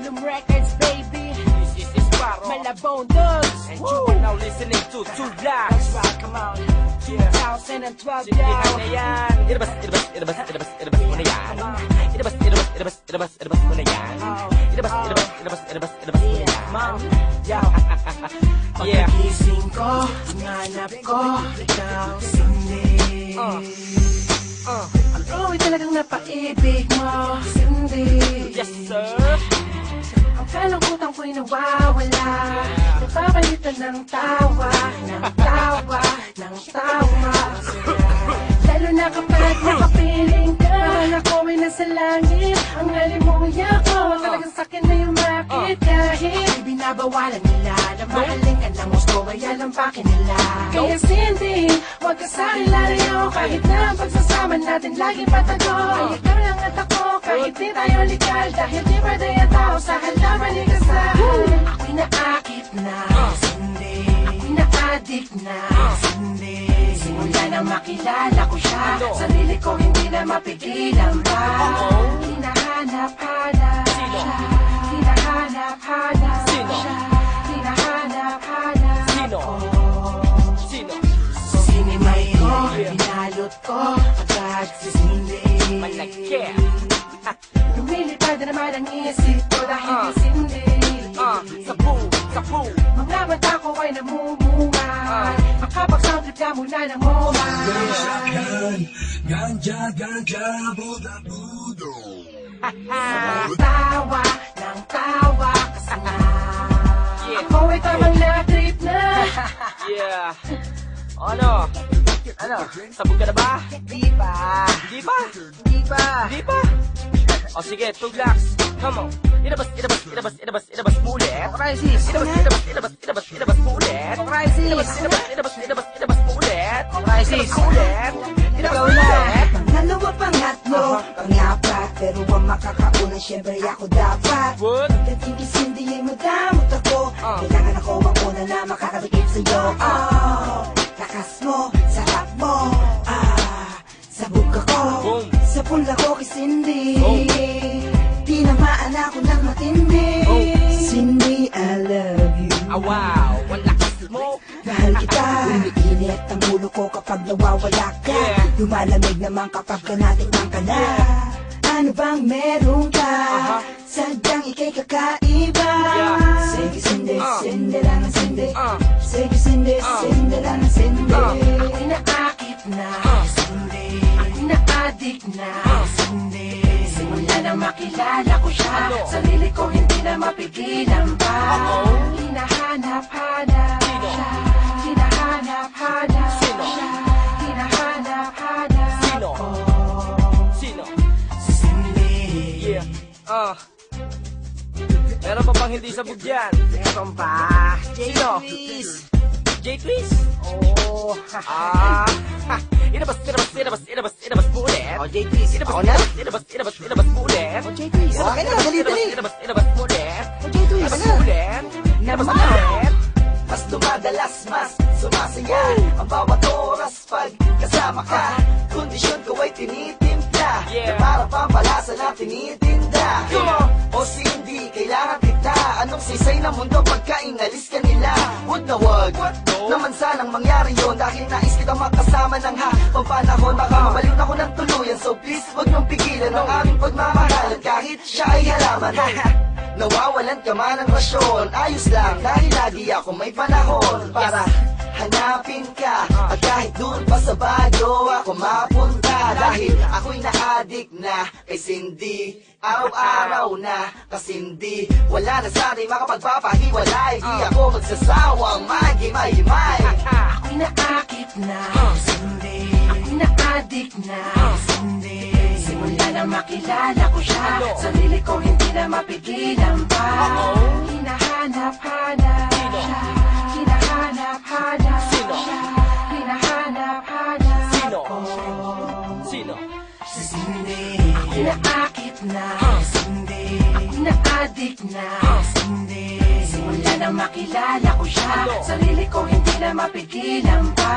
Volume Records, baby. This is Sparrow. Malabon Dogs. And you are now listening to Two Blacks. That's right, come on. 2012 Simplihan down. na yan. Ilabas mo na yan. Ilabas mo na yan. Ilabas mo na yan. Yo. Yeah. Pagkagising ko, hanap ko, ikaw, Cindy. Ikaw ay talagang napaibig mo, Cindy. Yes, sir. Ang kalungkutan ko'y nawawala. Napapalitan ng tawa, ng tawa, ng tawa. Lalo na kapag nakapiling ka, ako ay nasa langit. Ang halimuya ko, talagang sakin na yung makit. Kahit binabawalan nila na mahaling ka ng gusto, ay alampakin nila. Kaya Cindy, huwag ka sa'kin lalayo. Kahit na ang pagsasama natin laging patago. Ay ikaw lang at ako, kahit di tayo legal. Dahil di ba daya tao sa halaman ni kasal. Ako'y naakit na, Cindy. Ako'y na-addict na, Cindy. Simula nang makilala ko siya, sarili ko hindi na mapigilan pa. Hinahanap-hanap siya, hinahanap-hanap siya, hinahanap-hanap Sino? ko. Sino? Sinimay ko, binalot ko, agad si Cindy. Malaki. Lumilipad na naman ang isip ko dahil si Cindy. Sabu. Mga mata ko ay namumungay, makapag-sound trip ka muna ng momay. Ganja, buda. Tawa ng tawa kasi nga ako ay tamang na-trip na. Yeah. Ano? Sabog ka na ba? Di ba? Di ba? Di ba? Di ba? O sige, Two Blacks. Come on. Ilabas mo ulit. Crisis. Ilabas mo ulit. Crisis. Ilabas mo ulit. Crisis. Ilabas mo ulit. Pangalawa, pangatlo, pangapat. Pero ang makakauna, syempre ako dapat. What? Pagdating hindi ay madamot ako. Kailangan ako ang una na makakadikit sa'yo. Lakas mo, sarap mo. Sabog ako, Boom. sa pula ko kay Cindy. Oh. Tinamaan ako ng matindi. Cindy, I love you. Wow. Ang lakas mo. Mahal kita. Umiinit ang ulo ko kapag nawawala ka. Yeah. Lumalamig naman kapag ka natikman ka na. Ano bang meron ka? Sadyang ikay kakaiba. Yeah. Sige, Cindy, Cindy lang ang Cindy. Sige, Cindy, Cindy lang ang Cindy. Ako'y naakit na, Cindy. Ako'y na-addict na, Cindy. Simula nang makilala ko siya, sarili ko hindi na mapigilan pa. Hinahanap-hanap siya, hinahanap-hanap siya, hinahanap-hanap Sino? ko. Sino? Si Cindy. Yeah. Meron pa bang hindi sabog dyan? Meron pa. Sino? J-Twist. J-Twist? Oh. Ilabas mo ulit. Oh, J-Twist. Ako na? Ilabas mo ulit. Oh, J-Twist. Okay na, dali. Ilabas mo ulit. Oh, J-Twist. Ilabas mo ulit. Ilabas mo ulit. Mas dumadalas, mas sumasaya ang bawat oras pag kasama ka. Kondisyon ko ay tinitimpla, Yeah. na para pampalasa na tinitinda. O Cindy, kailangan kita. Anong sisay ng mundo pagka inalis ka nila? Wag na wag, naman sanang mangyari yun. Dahil nais kitang makasama ng habang panahon. Baka mabalik ako ng tuluyan, so please wag niyong pigilan ang aming pagmamahal. At kahit siya ay halaman, nawawalan ka man ng rasyon. Ayos lang, dahil lagi ako may panahon para hanapin ka. At kahit doon pa sa Baguio ako mapunta. Dahil ako'y na-addict na kay Cindy. Araw-araw na kasindi. Wala na sana'y makapagpapahiwalay. Di ako magsasawang magimay-himay. Ako'y naakit na, Cindy. Ako'y na-addict na, Cindy. Simula nang makilala ko siya, sarili ko hindi na mapigilan pa. Hinahanap-hanap siya, hinahanap-hanap siya, hinahanap-hanap ko. Sino? Si Cindy. Ako'y naakit na, Cindy. Ako'y na-addict na, Cindy. Simula nang makilala ko siya, sarili ko hindi na mapigilan pa.